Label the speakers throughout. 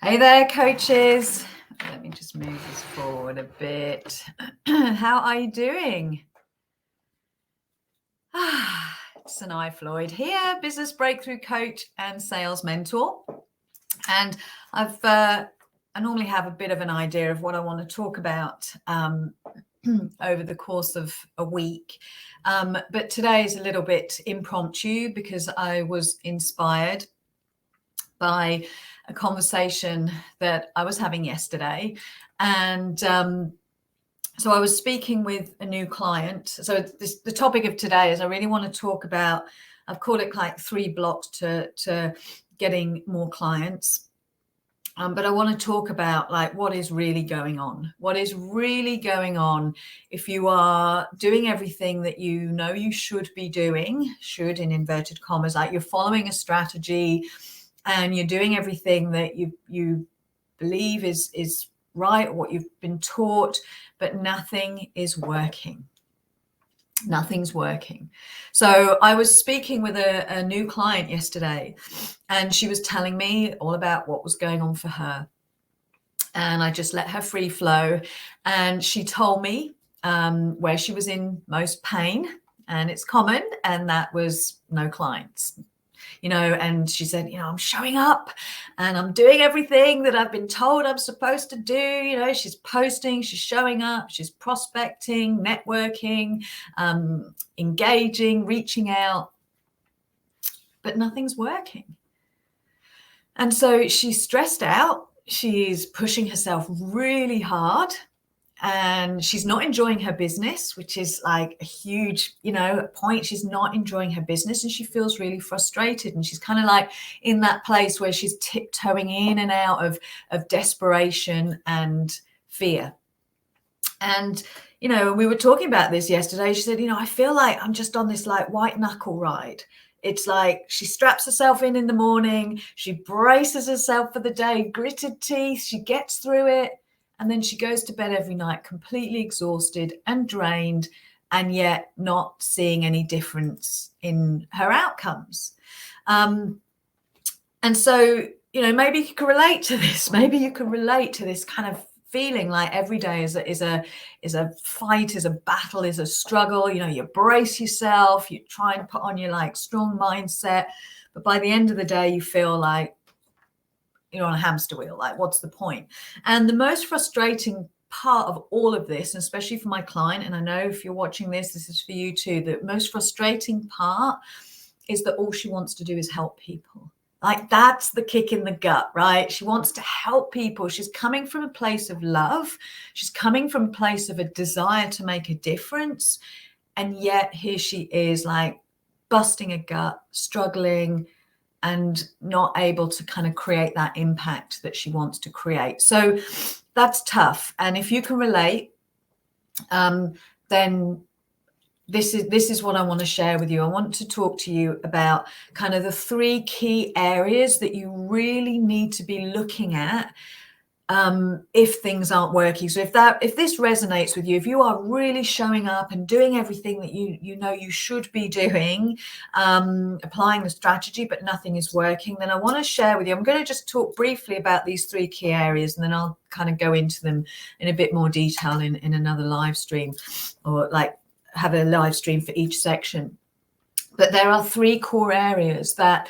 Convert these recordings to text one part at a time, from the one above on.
Speaker 1: Hey there, coaches. Let me just move this forward a bit. How are you doing? Sanae, Floyd here, business breakthrough coach and sales mentor. And I normally have a bit of an idea of what I want to talk about over the course of a week. But today is a little bit impromptu because I was inspired by a conversation that I was having yesterday. And so I was speaking with a new client. So the topic of today is I really want to talk about, I've called it like 3 blocks to getting more clients. But I want to talk about like what is really going on. What is really going on if you are doing everything that you know you should be doing, should in inverted commas, like you're following a strategy and you're doing everything that you believe is right, or what you've been taught, but nothing is working. Nothing's working. So I was speaking with a new client yesterday, and she was telling me all about what was going on for her. And I just let her free flow. And she told me where she was in most pain, and it's common, and that was no clients. And she said, I'm showing up and I'm doing everything that I've been told I'm supposed to do. She's posting, she's showing up, she's prospecting, networking, engaging, reaching out, but nothing's working. And so she's stressed out. She's pushing herself really hard. And she's not enjoying her business, which is like a huge, point. She's not enjoying her business and she feels really frustrated. And she's kind of like in that place where she's tiptoeing in and out of desperation and fear. And, we were talking about this yesterday. She said, I feel like I'm just on this like white knuckle ride. It's like she straps herself in the morning. She braces herself for the day, gritted teeth. She gets through it. And then she goes to bed every night completely exhausted and drained, and yet not seeing any difference in her outcomes. And so, maybe you can relate to this. Maybe you can relate to this kind of feeling like every day is a fight, is a battle, is a struggle. You brace yourself, you try and put on your like strong mindset, but by the end of the day, you feel like you're on a hamster wheel. Like, what's the point? And the most frustrating part of all of this, and especially for my client, and I know if you're watching this is for you too, the most frustrating part is that all she wants to do is help people. Like, that's the kick in the gut, right? She wants to help people. She's coming from a place of love. She's coming from a place of a desire to make a difference. And yet here she is like busting a gut, struggling, and not able to kind of create that impact that she wants to create. So that's tough. And if you can relate, then this is what I want to share with you. I want to talk to you about kind of the 3 key areas that you really need to be looking at if things aren't working. So if this resonates with you, if you are really showing up and doing everything that you know you should be doing, applying the strategy, but nothing is working, then I want to share with you. I'm going to just talk briefly about these 3 key areas, and then I'll kind of go into them in a bit more detail in another live stream, or like have a live stream for each section. But there are 3 core areas that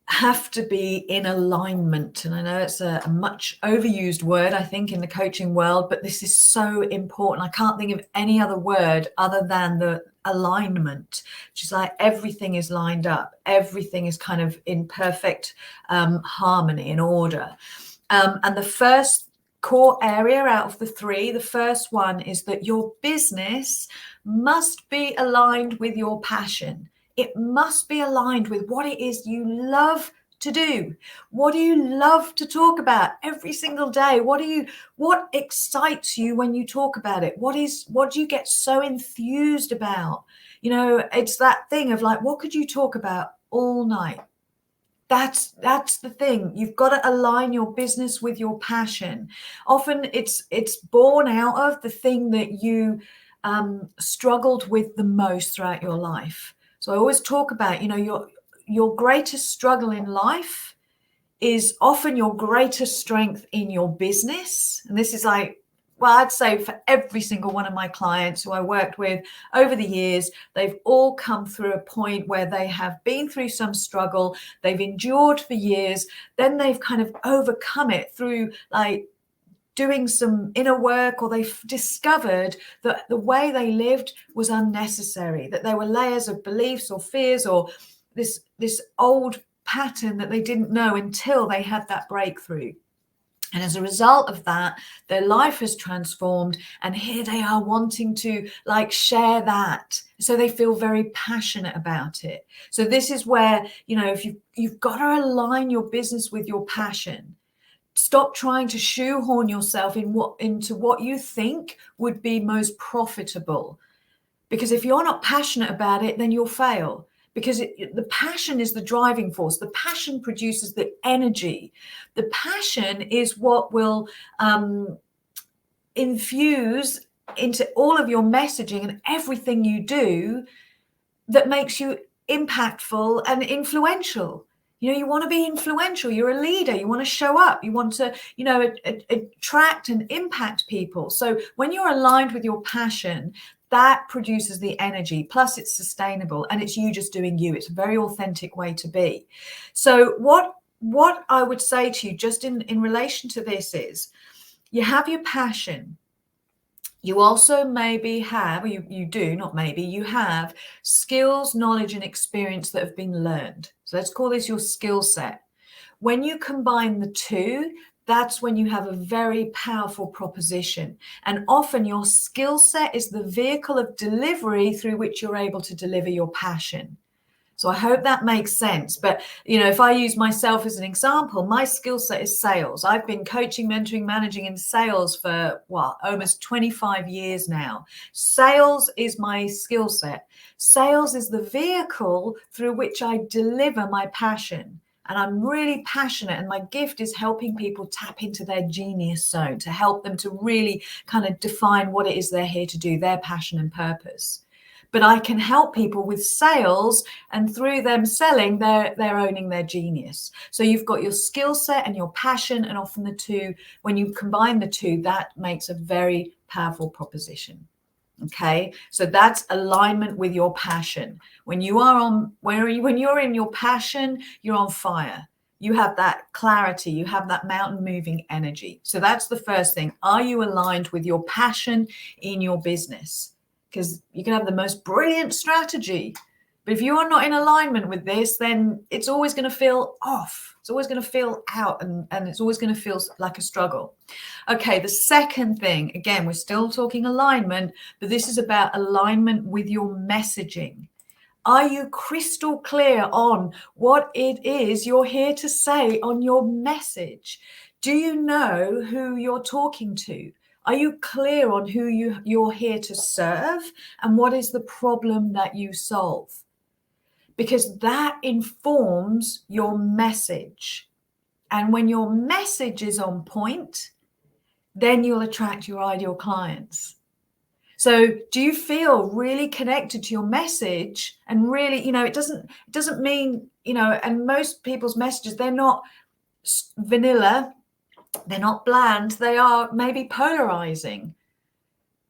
Speaker 1: have to be in alignment. And I know it's a much overused word, I think, in the coaching world, but this is so important. I can't think of any other word other than the alignment, which is like everything is lined up. Everything is kind of in perfect harmony and order. And the first core area out of the 3, the first one is that your business must be aligned with your passion. It must be aligned with what it is you love to do. What do you love to talk about every single day? What excites you when you talk about it? What do you get so enthused about? It's that thing of like, what could you talk about all night? That's the thing. You've got to align your business with your passion. Often it's born out of the thing that you struggled with the most throughout your life. So I always talk about, your greatest struggle in life is often your greatest strength in your business. And this is like, well, I'd say for every single one of my clients who I worked with over the years, they've all come through a point where they have been through some struggle, they've endured for years, then they've kind of overcome it through like doing some inner work, or they've discovered that the way they lived was unnecessary, that there were layers of beliefs or fears or this old pattern that they didn't know until they had that breakthrough. And as a result of that, their life has transformed, and here they are wanting to like share that. So they feel very passionate about it. So this is where, you know, if you've got to align your business with your passion. Stop trying to shoehorn yourself into what you think would be most profitable. Because if you're not passionate about it, then you'll fail. Because the passion is the driving force. The passion produces the energy. The passion is what will infuse into all of your messaging and everything you do that makes you impactful and influential. You know, you want to be influential. You're a leader. You want to show up. You want to, you know, attract and impact people. So when you're aligned with your passion, that produces the energy. Plus, it's sustainable, and it's you just doing you. It's a very authentic way to be. So what I would say to you just in relation to this is, you have your passion. You also maybe have, or you do, not maybe, you have skills, knowledge, and experience that have been learned. So let's call this your skill set. When you combine the two, that's when you have a very powerful proposition. And often your skill set is the vehicle of delivery through which you're able to deliver your passion. So I hope that makes sense. But, you know, if I use myself as an example, my skill set is sales. I've been coaching, mentoring, managing in sales for, almost 25 years now. Sales is my skill set. Sales is the vehicle through which I deliver my passion. And I'm really passionate, and my gift is helping people tap into their genius zone, to help them to really kind of define what it is they're here to do, their passion and purpose. But I can help people with sales, and through them selling, they're owning their genius. So you've got your skill set and your passion, and often the two, when you combine the two, that makes a very powerful proposition. Okay, so that's alignment with your passion. When you're in your passion, you're on fire. You have that clarity, you have that mountain moving energy. So that's the first thing. Are you aligned with your passion in your business? Because you can have the most brilliant strategy, but if you are not in alignment with this, then it's always going to feel off. It's always going to feel out, and it's always going to feel like a struggle. Okay, the second thing, again, we're still talking alignment, but this is about alignment with your messaging. Are you crystal clear on what it is you're here to say on your message? Do you know who you're talking to? Are you clear on who you're here to serve, and what is the problem that you solve? Because that informs your message. And when your message is on point, then you'll attract your ideal clients. So do you feel really connected to your message? And really, you know, it doesn't mean, you know, and most people's messages, they're not vanilla, they're not bland, they are maybe polarizing.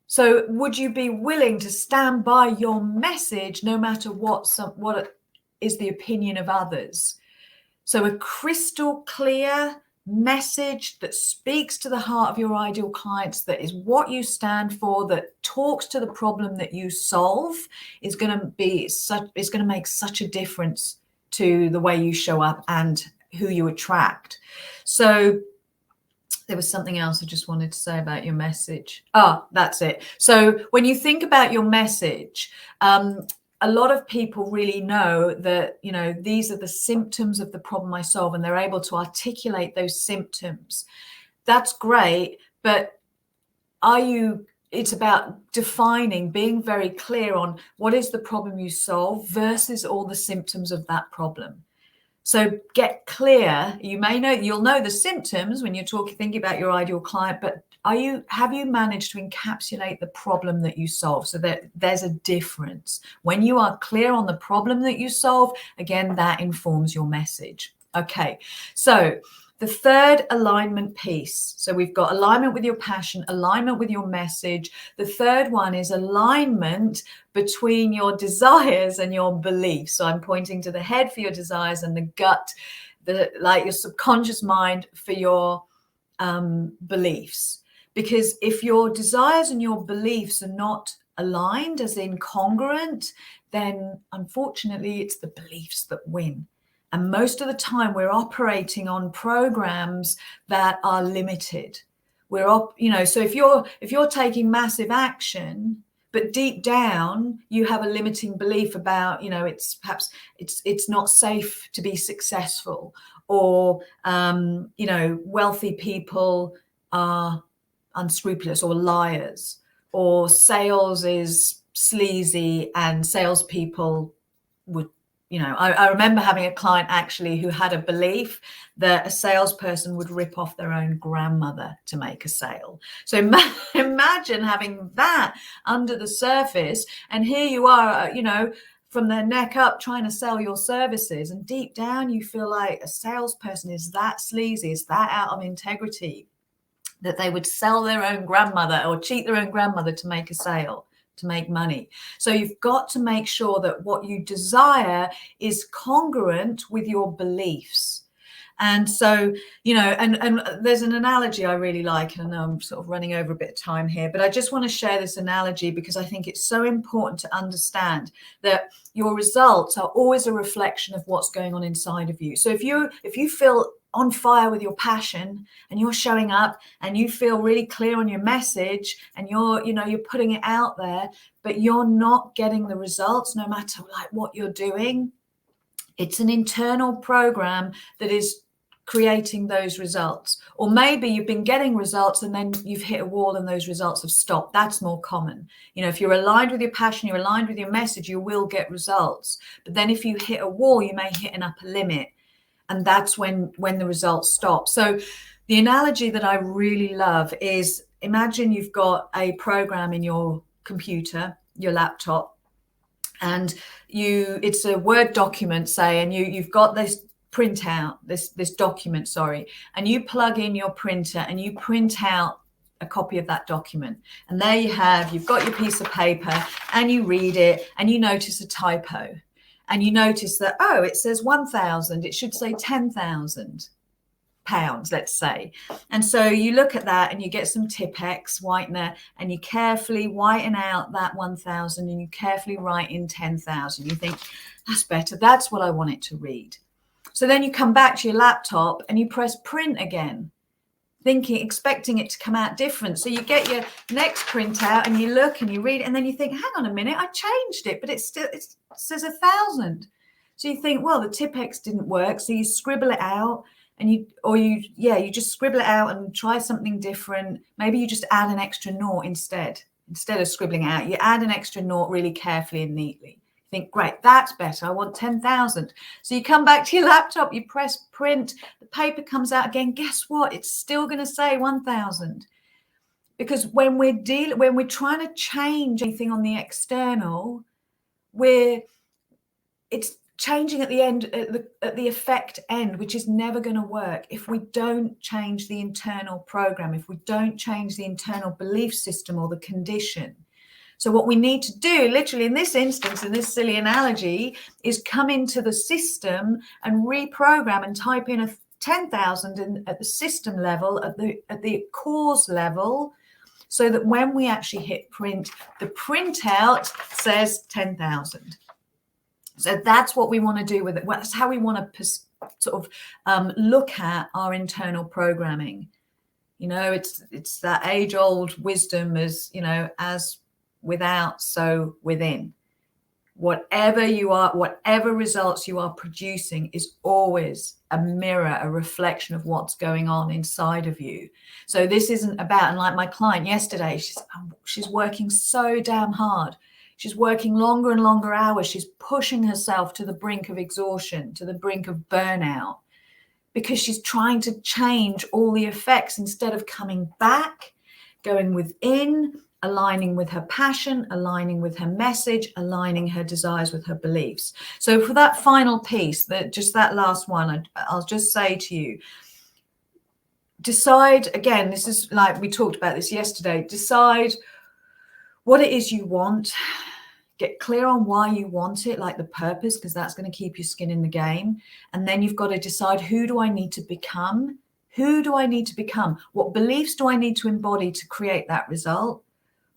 Speaker 1: So would you be willing to stand by your message no matter what is the opinion of others? So a crystal clear message that speaks to the heart of your ideal clients, that is what you stand for, that talks to the problem that you solve, is going to make such a difference to the way you show up and who you attract. So there was something else I just wanted to say about your message. That's it. So when you think about your message, a lot of people really know that, you know, these are the symptoms of the problem I solve, and they're able to articulate those symptoms. That's great, but it's about defining, being very clear on what is the problem you solve versus all the symptoms of that problem. So get clear. You'll know the symptoms when you're thinking about your ideal client, but have you managed to encapsulate the problem that you solve, so that there's a difference? When you are clear on the problem that you solve, again, that informs your message. Okay, so the third alignment piece. So we've got alignment with your passion, alignment with your message. The third one is alignment between your desires and your beliefs. So I'm pointing to the head for your desires and the gut, like your subconscious mind for your beliefs. Because if your desires and your beliefs are not aligned, as in congruent, then unfortunately it's the beliefs that win. And most of the time we're operating on programs that are limited. So if you're taking massive action, but deep down you have a limiting belief about, it's not safe to be successful, or wealthy people are unscrupulous or liars, or sales is sleazy and salespeople would, I remember having a client actually who had a belief that a salesperson would rip off their own grandmother to make a sale. So imagine having that under the surface, and here you are, from the neck up trying to sell your services, and deep down you feel like a salesperson is that sleazy, is that out of integrity, that they would sell their own grandmother or cheat their own grandmother to make a sale, to make money. So you've got to make sure that what you desire is congruent with your beliefs. And so, and there's an analogy I really like, and I'm sort of running over a bit of time here, but I just want to share this analogy because I think it's so important to understand that your results are always a reflection of what's going on inside of you. So if you feel on fire with your passion and you're showing up and you feel really clear on your message and you're putting it out there, but you're not getting the results no matter like what you're doing, it's an internal program that is creating those results. Or maybe you've been getting results and then you've hit a wall and those results have stopped. That's more common. If you're aligned with your passion, you're aligned with your message, you will get results. But then if you hit a wall, you may hit an upper limit. And that's when the results stop. So the analogy that I really love is, imagine you've got a program in your computer, your laptop, and it's a Word document, say, and you've got this printout, this document, and you plug in your printer and you print out a copy of that document. And there you've got your piece of paper and you read it and you notice a typo. And you notice that, it says 1,000, it should say 10,000 pounds, let's say. And so you look at that and you get some Tipp-Ex whitener and you carefully whiten out that 1,000 and you carefully write in 10,000. You think, that's better, that's what I want it to read. So then you come back to your laptop and you press print again, expecting it to come out different. So you get your next printout and you look and you read it and then you think, hang on a minute, I changed it, but it says 1,000. So you think, well, the Tipp-Ex didn't work. So you scribble it out and you just scribble it out and try something different. Maybe you just add an extra nought instead of scribbling it out. You add an extra nought really carefully and neatly. Think, great, that's better. I want 10,000. So you come back to your laptop, you press print, the paper comes out again. Guess what? It's still going to say 1,000. Because when we're trying to change anything on the external, it's changing at the end, at the effect end, which is never going to work if we don't change the internal program, if we don't change the internal belief system or the condition. So what we need to do, literally in this instance, in this silly analogy, is come into the system and reprogram and type in a 10,000 at the system level, at the cause level, so that when we actually hit print, the printout says 10,000. So that's what we want to do with it. That's how we want to sort of look at our internal programming. It's that age-old wisdom, as without, so within. Whatever you are, whatever results you are producing is always a mirror, a reflection of what's going on inside of you. So this isn't about, and like my client yesterday, she's working so damn hard. She's working longer and longer hours. She's pushing herself to the brink of exhaustion, to the brink of burnout, because she's trying to change all the effects instead of coming back, going within aligning with her passion, aligning with her message, aligning her desires with her beliefs. So for that final piece, just that last one, I'll just say to you, decide, again, this is like we talked about this yesterday, decide what it is you want. Get clear on why you want it, like the purpose, because that's going to keep your skin in the game. And then you've got to decide, who do I need to become? Who do I need to become? What beliefs do I need to embody to create that result?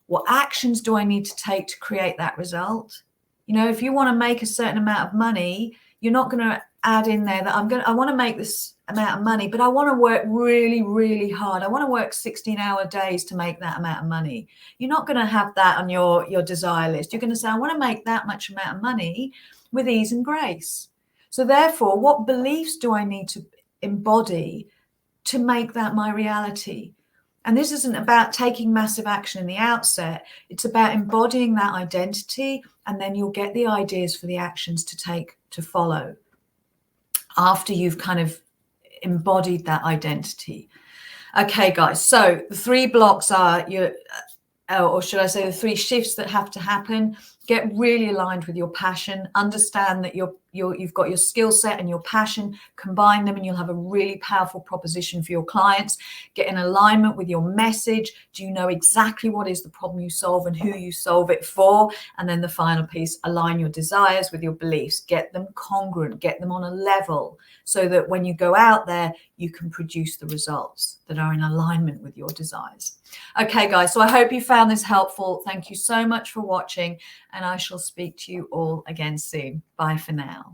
Speaker 1: What actions do I need to take to create that result? You know, if you want to make a certain amount of money, you're not going to add in there that I want to make this amount of money, but I want to work really, really hard. I want to work 16-hour days to make that amount of money. You're not going to have that on your desire list. You're going to say, I want to make that much amount of money with ease and grace. So therefore, what beliefs do I need to embody to make that my reality? And this isn't about taking massive action in the outset. It's about embodying that identity, and then you'll get the ideas for the actions to take, to follow, after you've kind of embodied that identity. Okay, guys, so the 3 blocks are or should I say the 3 shifts that have to happen. Get really aligned with your passion. Understand that you've got your skill set and your passion. Combine them and you'll have a really powerful proposition for your clients. Get in alignment with your message. Do you know exactly what is the problem you solve and who you solve it for? And then the final piece, align your desires with your beliefs. Get them congruent. Get them on a level so that when you go out there, you can produce the results that are in alignment with your desires. Okay, guys, so I hope you found this helpful. Thank you so much for watching, and I shall speak to you all again soon. Bye for now.